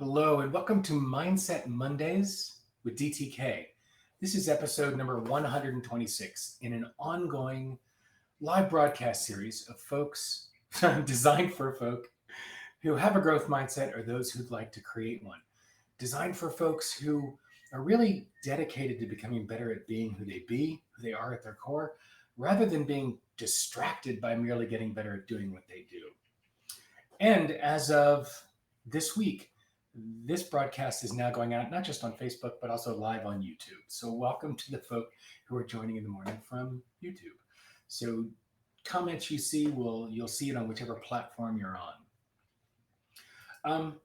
Hello, and welcome to Mindset Mondays with DTK. This is episode number 126 in an ongoing live broadcast series of folks designed for folk who have a growth mindset or those who'd like to create one. Designed for folks who are really dedicated to becoming better at being who they are at their core, rather than being distracted by merely getting better at doing what they do. And as of this week, this broadcast is now going out not just on Facebook, but also live on YouTube. So welcome to the folk who are joining in the morning from YouTube. So comments you see, you'll see it on whichever platform you're on.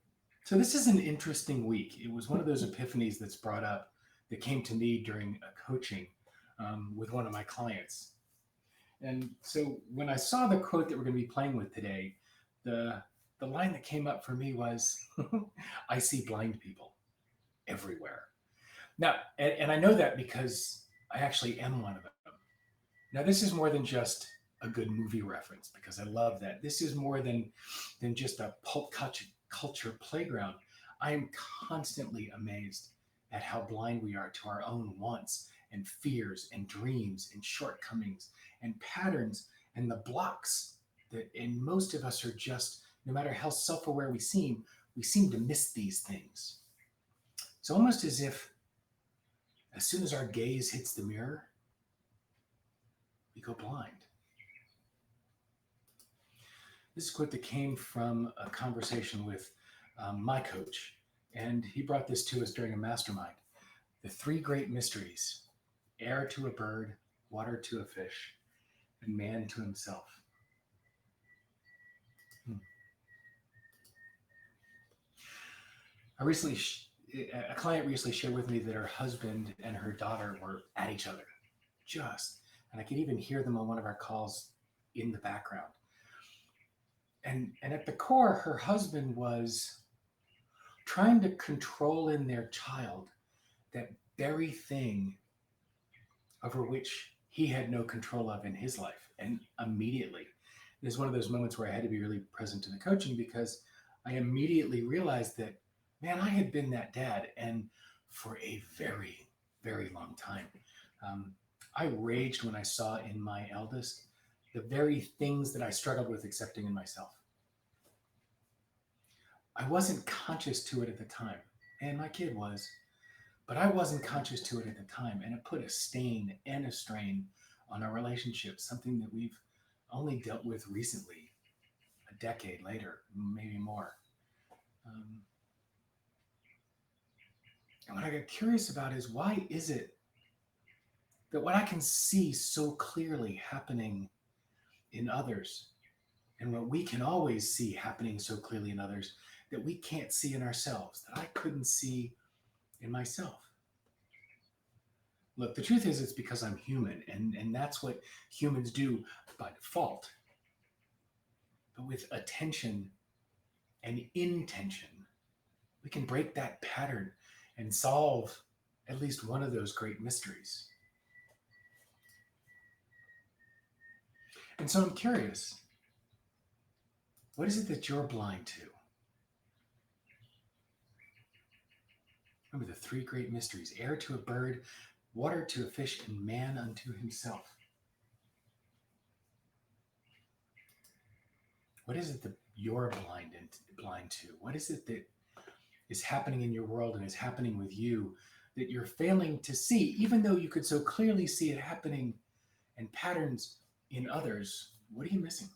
So this is an interesting week. It was one of those epiphanies that's brought up that came to me during a coaching with one of my clients. And so when I saw the quote that we're going to be playing with today, the line that came up for me was, I see blind people everywhere. Now, and I know that because I actually am one of them. Now, this is more than just a good movie reference, because I love that. This is more than just a pulp culture playground. I am constantly amazed at how blind we are to our own wants and fears and dreams and shortcomings and patterns and the blocks that in most of us are just, no matter how self-aware we seem to miss these things. It's almost as if as soon as our gaze hits the mirror, we go blind. This is a quote that came from a conversation with my coach, and he brought this to us during a mastermind. The three great mysteries: air to a bird, water to a fish, and man to himself. A client recently shared with me that her husband and her daughter were at each other, and I could even hear them on one of our calls in the background. And at the core, her husband was trying to control in their child that very thing over which he had no control of in his life. And immediately, it was one of those moments where I had to be really present in the coaching, because I immediately realized that, man, I had been that dad, and for a very, very long time. I raged when I saw in my eldest the very things that I struggled with accepting in myself. I wasn't conscious to it at the time, and my kid was, but I wasn't conscious to it at the time, and it put a stain and a strain on our relationship, something that we've only dealt with recently, a decade later, maybe more. And what I got curious about is, why is it that what I can see so clearly happening in others, and what we can always see happening so clearly in others, that we can't see in ourselves, that I couldn't see in myself? Look, the truth is, it's because I'm human, and that's what humans do by default. But with attention and intention, we can break that pattern and solve at least one of those great mysteries. And so I'm curious, what is it that you're blind to? Remember the three great mysteries: air to a bird, water to a fish, and man unto himself. What is it that you're blind to? What is it that is happening in your world and is happening with you that you're failing to see, even though you could so clearly see it happening and patterns in others? What are you missing?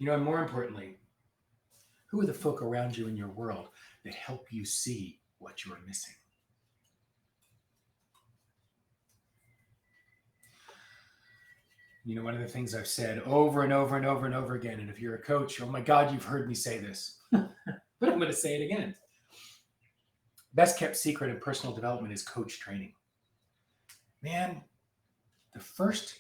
And more importantly, who are the folk around you in your world that help you see what you are missing? One of the things I've said over and over and over and over again, and if you're a coach, oh my God, you've heard me say this, but I'm going to say it again. Best kept secret in personal development is coach training. Man, the first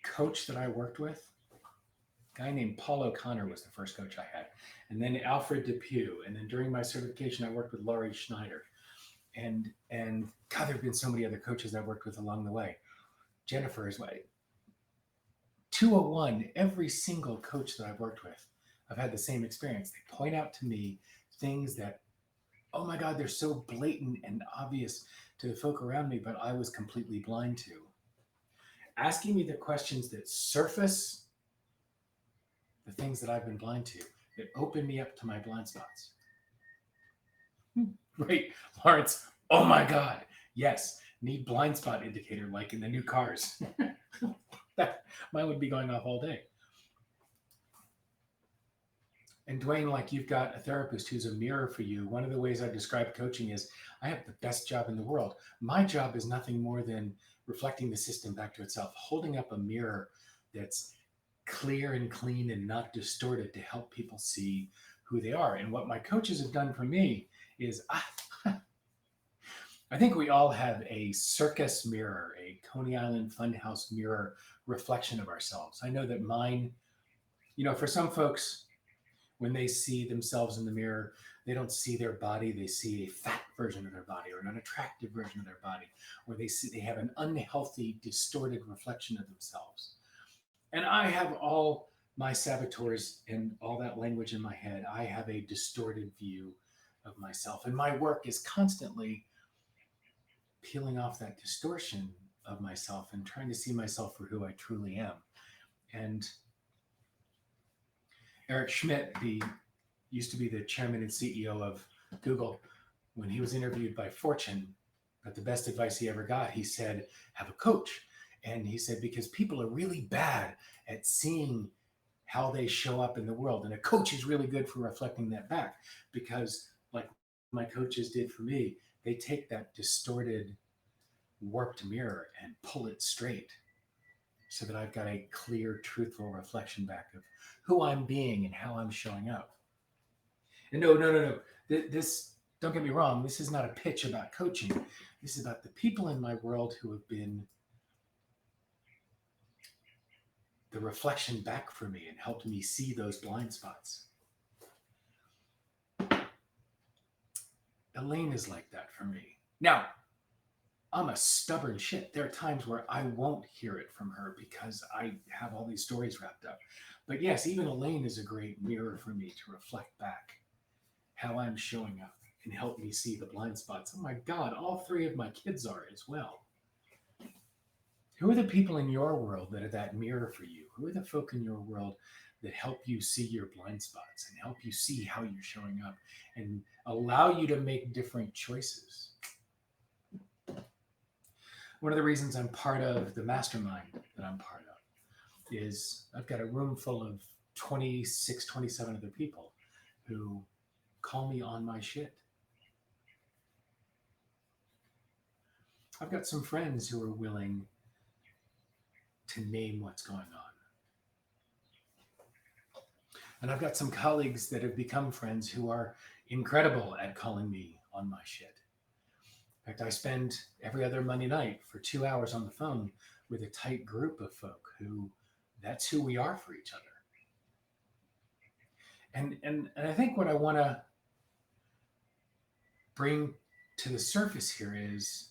coach that I worked with, a guy named Paul O'Connor, was the first coach I had. And then Alfred Depew. And then during my certification, I worked with Laurie Schneider. And God, there have been so many other coaches I worked with along the way. Jennifer is 201, every single coach that I've worked with, I've had the same experience. They point out to me things that, oh my God, they're so blatant and obvious to the folk around me, but I was completely blind to. Asking me the questions that surface the things that I've been blind to, that open me up to my blind spots. Right, Lawrence? Oh my God. Yes, need blind spot indicator like in the new cars. Mine would be going off all day. And Dwayne, like you've got a therapist who's a mirror for you. One of the ways I describe coaching is I have the best job in the world. My job is nothing more than reflecting the system back to itself, holding up a mirror that's clear and clean and not distorted to help people see who they are. And what my coaches have done for me is I think we all have a circus mirror, a Coney Island Funhouse mirror reflection of ourselves. I know that mine, for some folks, when they see themselves in the mirror, they don't see their body. They see a fat version of their body or an unattractive version of their body, or they have an unhealthy, distorted reflection of themselves. And I have all my saboteurs and all that language in my head. I have a distorted view of myself. And my work is constantly peeling off that distortion of myself and trying to see myself for who I truly am. And Eric Schmidt, used to be the chairman and CEO of Google, when he was interviewed by Fortune, but the best advice he ever got, he said, have a coach. And he said, because people are really bad at seeing how they show up in the world. And a coach is really good for reflecting that back, because like my coaches did for me, they take that distorted, warped mirror and pull it straight so that I've got a clear, truthful reflection back of who I'm being and how I'm showing up. And no. This, don't get me wrong, this is not a pitch about coaching. This is about the people in my world who have been the reflection back for me and helped me see those blind spots. Elaine is like that for me. Now, I'm a stubborn shit. There are times where I won't hear it from her because I have all these stories wrapped up. But yes, even Elaine is a great mirror for me to reflect back how I'm showing up and help me see the blind spots. Oh my God, all three of my kids are as well. Who are the people in your world that are that mirror for you? Who are the folk in your world that help you see your blind spots and help you see how you're showing up and allow you to make different choices? One of the reasons I'm part of the mastermind that I'm part of is I've got a room full of 26, 27 other people who call me on my shit. I've got some friends who are willing to name what's going on. And I've got some colleagues that have become friends who are incredible at calling me on my shit. In fact, I spend every other Monday night for 2 hours on the phone with a tight group of folk who, that's who we are for each other. And I think what I want to bring to the surface here is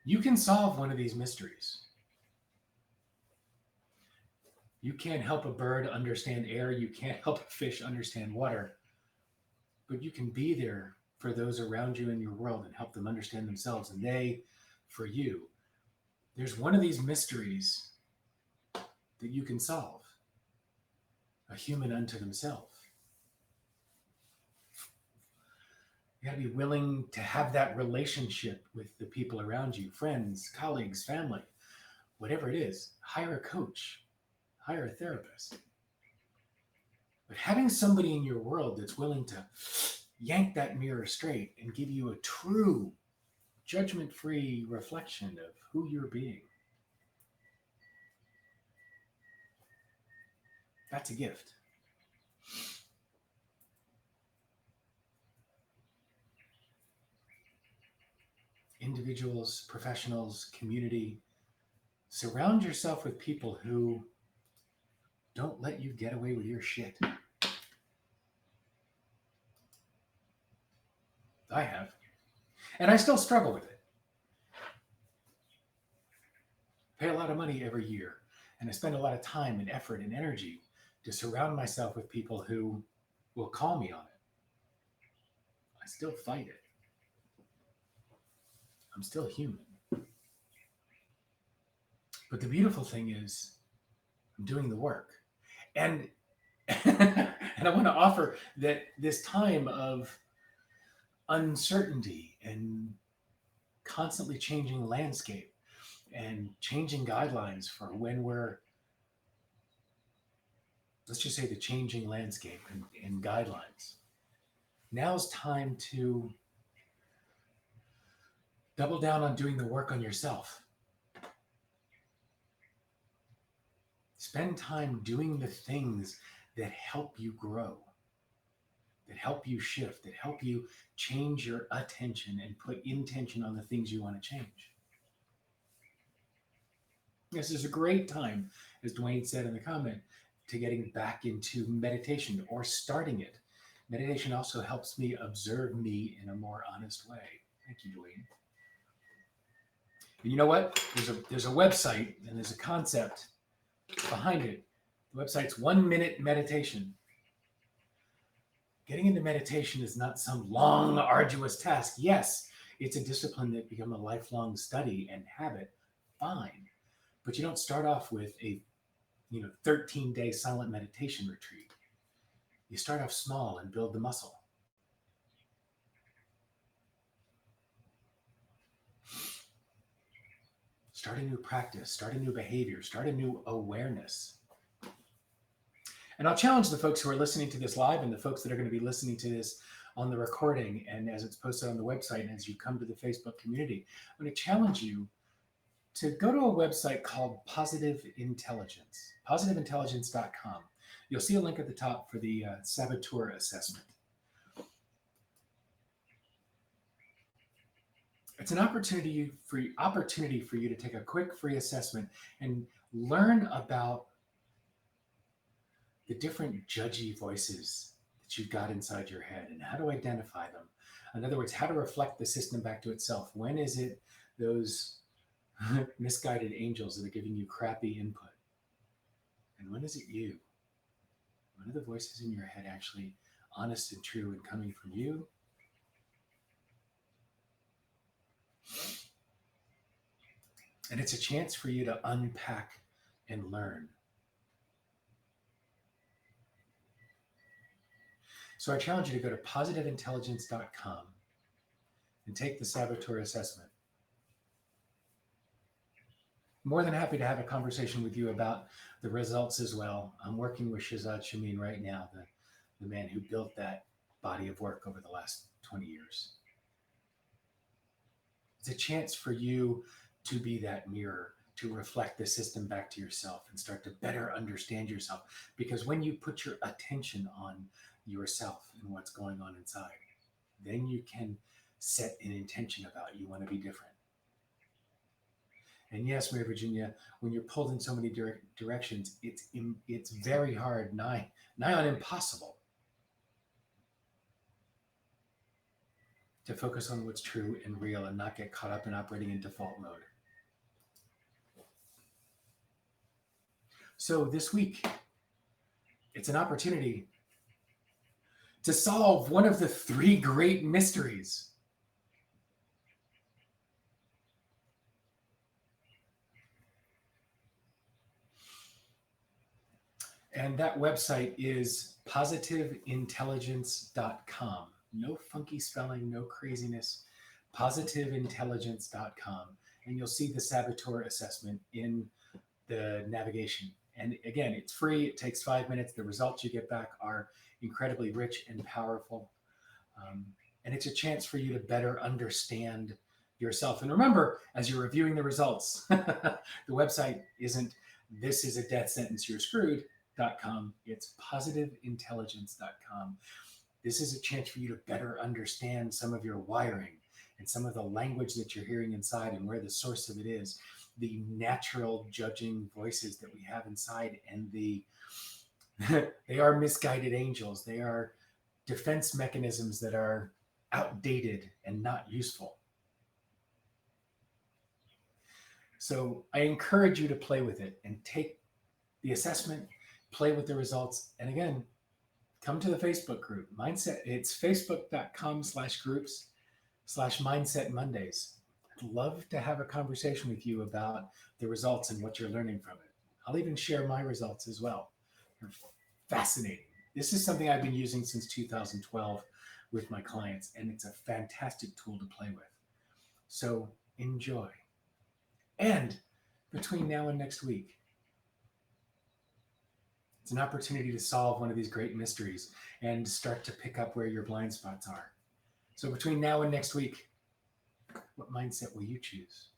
you can solve one of these mysteries. You can't help a bird understand air. You can't help a fish understand water. But you can be there for those around you in your world and help them understand themselves, and they for you. There's one of these mysteries that you can solve. A human unto themselves. You got to be willing to have that relationship with the people around you, friends, colleagues, family, whatever it is. Hire a coach, hire a therapist. But having somebody in your world that's willing to yank that mirror straight and give you a true, judgment-free reflection of who you're being, that's a gift. Individuals, professionals, community, surround yourself with people who don't let you get away with your shit. I have. And I still struggle with it. Pay a lot of money every year, and I spend a lot of time and effort and energy to surround myself with people who will call me on it. I still fight it. I'm still human. But the beautiful thing is, I'm doing the work. And and I want to offer that this time of uncertainty and constantly changing landscape and changing guidelines for when we're, let's just say, the changing landscape and guidelines. Now's time to double down on doing the work on yourself. Spend time doing the things that help you grow, that help you shift, that help you change your attention and put intention on the things you want to change. This is a great time, as Dwayne said in the comment, to getting back into meditation or starting it. Meditation also helps me observe me in a more honest way. Thank you, Dwayne. And you know what? There's a website and there's a concept behind it. The website's 1 Minute Meditation. Getting into meditation is not some long, arduous task. Yes, it's a discipline that become a lifelong study and habit. Fine. But you don't start off with a 13-day silent meditation retreat. You start off small and build the muscle. Start a new practice, start a new behavior, start a new awareness. And I'll challenge the folks who are listening to this live and the folks that are going to be listening to this on the recording and as it's posted on the website and as you come to the Facebook community, I'm going to challenge you to go to a website called Positive Intelligence, positiveintelligence.com. You'll see a link at the top for the saboteur assessment. It's an opportunity for you to take a quick free assessment and learn about the different judgy voices that you've got inside your head and how to identify them. In other words, how to reflect the system back to itself. When is it those misguided angels that are giving you crappy input? And when is it you? When are the voices in your head actually honest and true and coming from you? And it's a chance for you to unpack and learn. So I challenge you to go to positiveintelligence.com and take the saboteur assessment. More than happy to have a conversation with you about the results as well. I'm working with Shazad Shamin right now, the man who built that body of work over the last 20 years. It's a chance for you to be that mirror, to reflect the system back to yourself and start to better understand yourself. Because when you put your attention on yourself and what's going on inside, then you can set an intention about you want to be different. And yes, Mary Virginia, when you're pulled in so many directions, it's very hard, nigh on impossible, to focus on what's true and real and not get caught up in operating in default mode. So this week, it's an opportunity to solve one of the 3 great mysteries. And that website is positiveintelligence.com. No funky spelling, no craziness. Positiveintelligence.com. And you'll see the saboteur assessment in the navigation. And again, it's free. It takes 5 minutes. The results you get back are incredibly rich and powerful. And it's a chance for you to better understand yourself. And remember, as you're reviewing the results, the website isn't "this is a death sentence, you're screwed.com. It's positiveintelligence.com. This is a chance for you to better understand some of your wiring and some of the language that you're hearing inside and where the source of it is, the natural judging voices that we have inside, and they are misguided angels. They are defense mechanisms that are outdated and not useful. So I encourage you to play with it and take the assessment, play with the results. And again, come to the Facebook group, Mindset. It's facebook.com/groups/Mindset Mondays. I'd love to have a conversation with you about the results and what you're learning from it. I'll even share my results as well. They're fascinating. This is something I've been using since 2012 with my clients, and it's a fantastic tool to play with. So enjoy. And between now and next week, it's an opportunity to solve one of these great mysteries and start to pick up where your blind spots are. So between now and next week, what mindset will you choose?